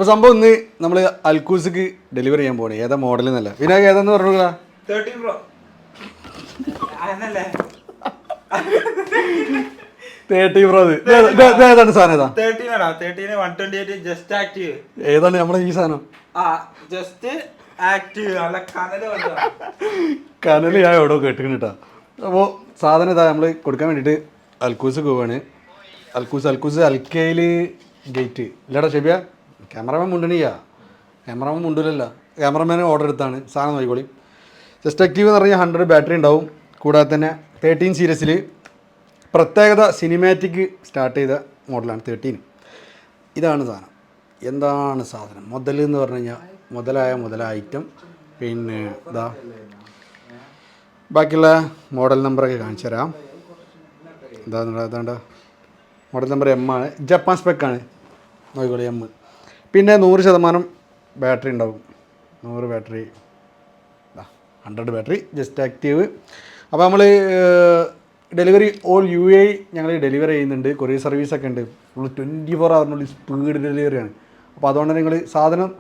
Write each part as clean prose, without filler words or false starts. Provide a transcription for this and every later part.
അപ്പോൾ സംഭവം ഇന്ന് നമ്മൾ അൽക്കൂസിക്ക് ഡെലിവറി ചെയ്യാൻ പോകണേ. ഏതാ മോഡൽ എന്നല്ല പിന്നെ ഏതാന്ന് പറഞ്ഞോളാ. 13 Pro 30 Pro ഏതാണ് സാധനം? ഏതാ 13 128 ജസ്റ്റ് ആക്റ്റീവ്. ഏതാണ് നമ്മളെ ഈ സാധനം? Just active. അല്ല കനൽ ഞാൻ എവിടെ കേട്ടിട്ടുണ്ട് കേട്ടോ. അപ്പോൾ സാധനം ഇതാ നമ്മൾ കൊടുക്കാൻ വേണ്ടിയിട്ട് അൽക്കൂസ് പോവാണ്. അൽക്കൂസ് അൽക്കയിൽ ഗേറ്റ് ഇല്ലടാ ഷെബിയ. ക്യാമറമാൻ മുണ്ടണിയാ. ക്യാമറമാൻ മുണ്ടില്ലല്ല. ക്യാമറമാൻ ഓർഡർ എടുത്താണ്. സാധനം നോക്കിക്കോളി. ജസ്റ്റ് ആക്റ്റീവ് എന്ന് പറഞ്ഞാൽ 100 ബാറ്ററി ഉണ്ടാവും. കൂടാതെ തന്നെ 13 സീരീസിൽ പ്രത്യേകത സിനിമാറ്റിക് സ്റ്റാർട്ട് ചെയ്ത മോഡലാണ് 13. ഇതാണ് സാധനം. എന്താണ് സാധനം? മുതൽ എന്ന് പറഞ്ഞു കഴിഞ്ഞാൽ മുതലായ ഐറ്റം. പിന്നെ ഇതാ ബാക്കിയുള്ള മോഡൽ നമ്പറൊക്കെ കാണിച്ചു തരാം. ഇതാണ്ട് മോഡൽ നമ്പർ M ആണ്. ജപ്പാൻ സ്പെക്കാണ്. നോക്കിക്കോളി M. പിന്നെ 100% ബാറ്ററി ഉണ്ടാവും. 100 ബാറ്ററി 100 ബാറ്ററി ജസ്റ്റ് ആക്റ്റീവ്. അപ്പോൾ നമ്മൾ ഡെലിവറി ഓൾ UAE ഞങ്ങൾ ഡെലിവറി ചെയ്യുന്നുണ്ട്. കൊറിയർ സർവീസൊക്കെ ഉണ്ട്. ഫുൾ 24 ഹവറിനുള്ളിൽ സ്പീഡ് ഡെലിവറിയാണ്. അപ്പോൾ അതുകൊണ്ട് നിങ്ങൾ സാധനം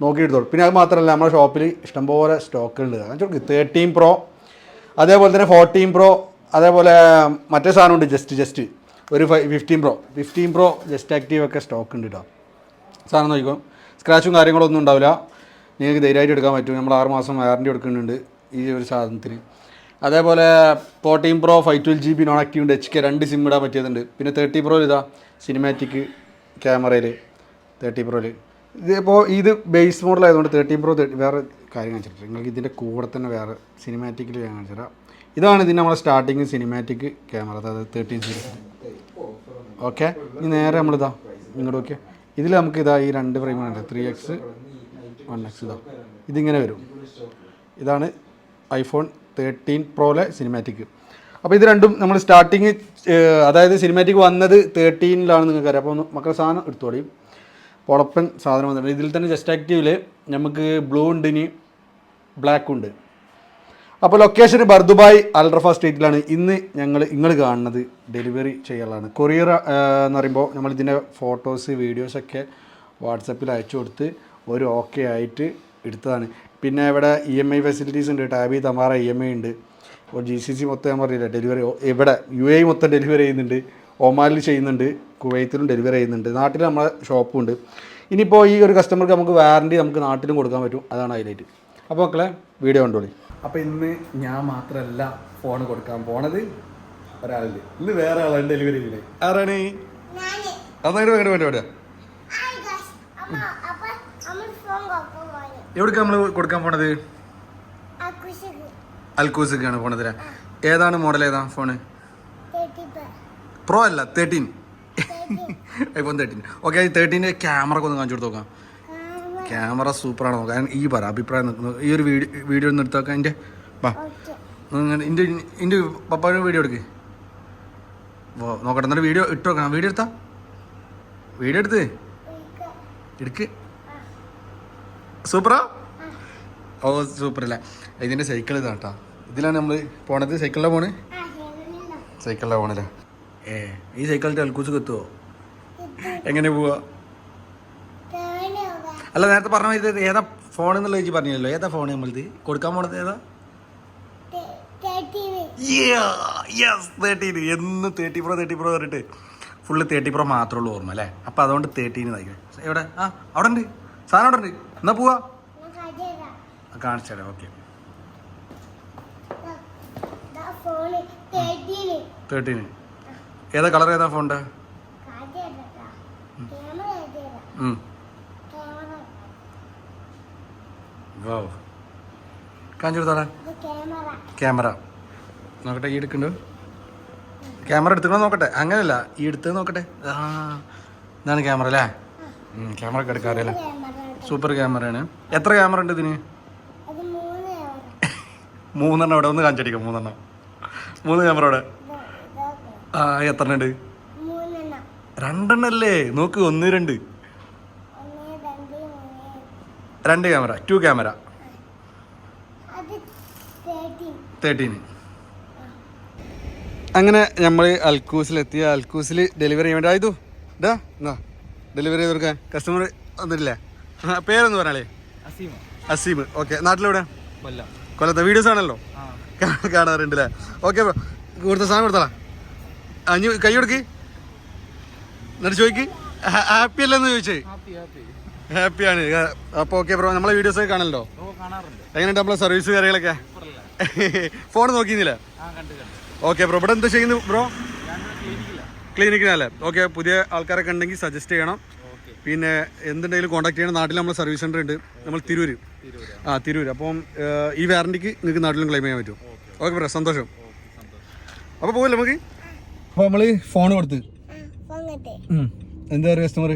നോക്കിയെടുത്തോളൂ. പിന്നെ അത് മാത്രമല്ല നമ്മുടെ ഷോപ്പിൽ ഇഷ്ടംപോലെ സ്റ്റോക്കുണ്ട്. 13 Pro അതേപോലെ തന്നെ 14 Pro അതേപോലെ മറ്റേ സാധനമുണ്ട് ജസ്റ്റ് ഒരു 15 Pro ജസ്റ്റ് ആക്റ്റീവ് ഒക്കെ സ്റ്റോക്ക് ഉണ്ട് കേട്ടോ. സാധനം നോക്കിക്കോ. സ്ക്രാച്ചും കാര്യങ്ങളൊന്നും ഉണ്ടാവില്ല. നിങ്ങൾക്ക് ധൈര്യമായിട്ട് എടുക്കാൻ പറ്റും. നമ്മൾ 6 മാസം വാറൻറ്റി കൊടുക്കുന്നുണ്ട് ഈ ഒരു സാധനത്തിന്. അതേപോലെ 14 Pro 512 GB നോൺ ആക്റ്റീവ് ഉണ്ട്. HK 2 സിം ഇടാൻ പറ്റിയതുണ്ട്. പിന്നെ 30 Pro ഇതാ സിനിമാറ്റിക് ക്യാമറയിൽ 30 Pro ഇതിപ്പോൾ ഇത് ബേസ് മോഡൽ ആയതുകൊണ്ട് 13 Pro വേറെ കാര്യം കാണിച്ചിട്ട് നിങ്ങൾക്ക് ഇതിൻ്റെ കൂടെ തന്നെ വേറെ സിനിമാറ്റിക്കിൽ ഞാൻ കാണിച്ചു തരാം. ഇതാണ് ഇതിൻ്റെ നമ്മളെ സ്റ്റാർട്ടിങ് സിനിമാറ്റിക് ക്യാമറ, അതായത് 13 സീരീസ്. ഓക്കെ, ഇനി നേരെ നമ്മളിതാ ഇങ്ങോട്ട് നോക്കിയാൽ ഇതിൽ നമുക്ക് ഇതാ ഈ 2 ഫ്രെയിമുണ്ട്. 3x 1x ഇതാ ഇതിങ്ങനെ വരും. ഇതാണ് iPhone 13 Proയിലെ സിനിമാറ്റിക്. അപ്പോൾ ഇത് രണ്ടും നമ്മൾ സ്റ്റാർട്ടിങ് അതായത് സിനിമാറ്റിക് വന്നത് 13-ലാണ് നിങ്ങൾക്കറിയാം. അപ്പോൾ മക്കളുടെ സാധനം എടുത്തോളി. പൊളപ്പൻ സാധനം വന്നിട്ടുണ്ട്. ഇതിൽ തന്നെ ജസ്റ്റ് ആക്റ്റീവിൽ നമുക്ക് ബ്ലൂ ഉണ്ട്, ഇനി ബ്ലാക്കും ഉണ്ട്. അപ്പോൾ ലൊക്കേഷൻ ബർദുബായ് അൽറഫ സ്ട്രീറ്റിലാണ് ഇന്ന് നിങ്ങൾ കാണുന്നത് ഡെലിവറി ചെയ്യാനുള്ളതാണ്. കൊറിയർ എന്ന് പറയുമ്പോൾ നമ്മളിതിൻ്റെ ഫോട്ടോസ് വീഡിയോസൊക്കെ വാട്സപ്പിൽ അയച്ചു കൊടുത്ത് ഒരു ഓക്കെ ആയിട്ട് എടുത്തതാണ്. പിന്നെ ഇവിടെ EMI ഫെസിലിറ്റീസ് ഉണ്ട്. ടാബി തമാറ EMI ഉണ്ട്. ഇപ്പോൾ GCC മൊത്തം ഞാൻ പറഞ്ഞില്ല ഡെലിവറി. ഇവിടെ UAE മൊത്തം ഡെലിവറി ചെയ്യുന്നുണ്ട്. ഒമാനിൽ ചെയ്യുന്നുണ്ട്. കുവൈത്തിലും ഡെലിവറി ചെയ്യുന്നുണ്ട്. നാട്ടിൽ നമ്മളെ ഷോപ്പും ഉണ്ട്. ഇനിയിപ്പോൾ ഈ ഒരു കസ്റ്റമർക്ക് നമുക്ക് വാറൻറ്റി നമുക്ക് നാട്ടിലും കൊടുക്കാൻ പറ്റും. അതാണ് ഹൈലൈറ്റ്. അപ്പോൾ മക്കളെ വീഡിയോ കണ്ടോളി. അപ്പോൾ ഇന്ന് ഞാൻ മാത്രമല്ല ഫോൺ കൊടുക്കാൻ പോണത്, ഒരാളുണ്ട്. ഇന്ന് വേറെ ആളാണ് ഡെലിവറി ചെയ്യുന്നത്. ആരാണ്? അതായത് വേണ്ട എവിടേക്ക് നമ്മൾ കൊടുക്കാൻ പോണത്? അൽക്കൂസിക്കാണ് പോണത്. ഏതാണ് മോഡൽ? ഏതാ ഫോണ്? Pro അല്ല 13 iPhone 13. ഓക്കെ, 13 ക്യാമറ ഒക്കെ ഒന്ന് കാണിച്ചു കൊടുത്ത് നോക്കാം. ക്യാമറ സൂപ്പറാണ് നോക്കാം. ഈ പറ അഭിപ്രായം നിൽക്കുന്നത് ഈ ഒരു വീഡിയോ ഒന്ന് എടുത്ത് നോക്കാം. എൻ്റെ എൻ്റെ പപ്പായുടെ വീഡിയോ എടുക്ക്. നോക്കട്ടെ, എന്നിട്ട് വീഡിയോ ഇട്ട് നോക്കണം. വീഡിയോ എടുത്ത് എടുക്ക്. സൂപ്പറാ? ഓ സൂപ്പറല്ലേ. ഇതിൻ്റെ സൈക്കിൾ ഇതാണ് കേട്ടോ. ഇതിലാണ് നമ്മൾ പോണത്. സൈക്കിളിലാണ് പോണല്ലേ? ഈ സൈക്കിളിൻ്റെ അൽക്കൂസ് എത്തുമോ? എങ്ങനെ പോവാ? അല്ല, നേരത്തെ പറഞ്ഞ ഇത് ഏതാ ഫോൺ എന്നുള്ള ചേച്ചി പറഞ്ഞല്ലോ. ഏതാ ഫോൺ നമ്മളിത് കൊടുക്കാൻ പോണത്? ഏതാ? 13. എന്ന് 30 Pro പറഞ്ഞിട്ട് ഫുള്ള് 30 Pro മാത്രമേ ഉള്ളൂ ഓർമ്മ അല്ലേ? അപ്പം അതുകൊണ്ട് 13 നയിക്കും. എവിടെ? അവിടെ ഉണ്ട് സാധനം. അവിടെ ഉണ്ട്. എന്നാ പോവാ കാണിച്ചേരാ. ഓക്കെ, 13. ഏതാ കളർ? ഏതാ ഫോണിൻ്റെ? കാണിച്ചു കൊടുത്താളെ. ക്യാമറ നോക്കട്ടെ. ഈ എടുക്കുന്നുണ്ട്. ക്യാമറ എടുത്തുക്കണോ നോക്കട്ടെ. അങ്ങനെയല്ല, ഈ എടുത്ത് നോക്കട്ടെ. ഇതാണ് ക്യാമറ അല്ലേ? ക്യാമറ ഒക്കെ എടുക്കാറിയല്ലേ? സൂപ്പർ ക്യാമറയാണ്. എത്ര ക്യാമറ ഉണ്ട് ഇതിന്? 3 എണ്ണം. അവിടെ ഒന്ന് കാണിച്ചടിക്കാം. 3 എണ്ണം. 3 ക്യാമറ അവിടെ. എത്ര ഉണ്ട്? 2 എണ്ണല്ലേ? നോക്ക്. 1 2 2 ക്യാമറ. 2 ക്യാമറ 13. അങ്ങനെ നമ്മൾ അൽക്കൂസിൽ ഡെലിവറി ചെയ്യാൻ വേണ്ടി ആയതു. ഡെലിവറി ചെയ്ത് കൊടുക്കാൻ കസ്റ്റമർ വന്നിട്ടില്ലേ? പേരൊന്ന് പറഞ്ഞാലേ? അസീം. ഓക്കെ, നാട്ടിലെവിടെ? കൊല്ലത്തെ. വീഡിയോസ് ആണല്ലോ, കാണാറുണ്ട് അല്ലേ? ഓക്കെ ബ്രോ, കൊടുത്ത സാധനം കൊടുത്താളാ. അഞ്ഞ് കൈ കൊടുക്ക്, എന്നിട്ട് ചോദിക്ക് ഹാപ്പി അല്ലെന്ന് ചോദിച്ചേ. ഹാപ്പിയാണ്. അപ്പോൾ ഓക്കെ ബ്രോ, നമ്മളെ വീഡിയോസ് ഒക്കെ കാണല്ലോ? എങ്ങനെയുണ്ട് നമ്മളെ സർവീസ് കാര്യങ്ങളൊക്കെ? ഫോൺ നോക്കിയിരുന്നില്ല? ഓക്കെ ബ്രോ, ഇവിടെ എന്താ ചെയ്യുന്നു ബ്രോ? ക്ലിനിക്കിനല്ലേ? ഓക്കെ, പുതിയ ആൾക്കാരൊക്കെ ഉണ്ടെങ്കിൽ സജസ്റ്റ് ചെയ്യണം. പിന്നെ എന്തുണ്ടെങ്കിലും കോൺടാക്ട് ചെയ്യണം. നാട്ടിൽ നമ്മൾ സർവീസ് സെൻ്റർ ഉണ്ട്, നമ്മൾ തിരൂര്. തിരൂര്. അപ്പം ഈ വാറണ്ടിക്ക് നിങ്ങൾക്ക് നാട്ടിലും ക്ലെയിം ചെയ്യാൻ പറ്റും. ഓക്കെ ബ്രോ, സന്തോഷം. അപ്പോൾ പോകല്ലേ നമുക്ക്? അപ്പോൾ നമ്മൾ ഫോൺ കൊടുത്ത് എന്താ പറയുക, കസ്റ്റമർ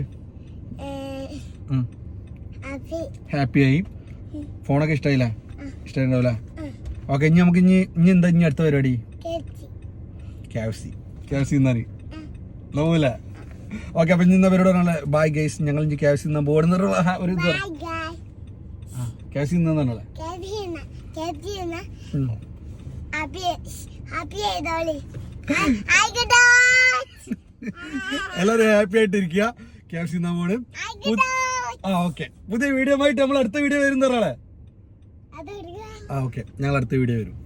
ഹാപ്പിയായി. ഫോണൊക്കെ ഇഷ്ടമായില്ല? ഇഷ്ടമായിട്ടുണ്ടാവില്ല. ഓക്കെ, ഇനി നമുക്ക് ഇനി എന്താ ഇനി അടുത്ത പരിപാടി? KFC തിന്നാൻ നോവില്ല. ഓക്കെ, അപ്പം ഇന്ന പേരോട് പറഞ്ഞാൽ ബൈ ഗൈസ്, ഞങ്ങൾ ഇനി KFC തിന്നാൻ പോകുന്ന ഒരു ഇത് KFC തിന്നാന്നല്ലേ? എല്ലാവരും ഹാപ്പി ആയിട്ടിരിക്കുക. KFC തിന്നാൻ പോണ്. ഓക്കെ, പുതിയ വീഡിയോ ആയിട്ട് നമ്മൾ അടുത്ത വീഡിയോ വരും. ഓക്കെ, ഞങ്ങൾ അടുത്ത വീഡിയോ വരും.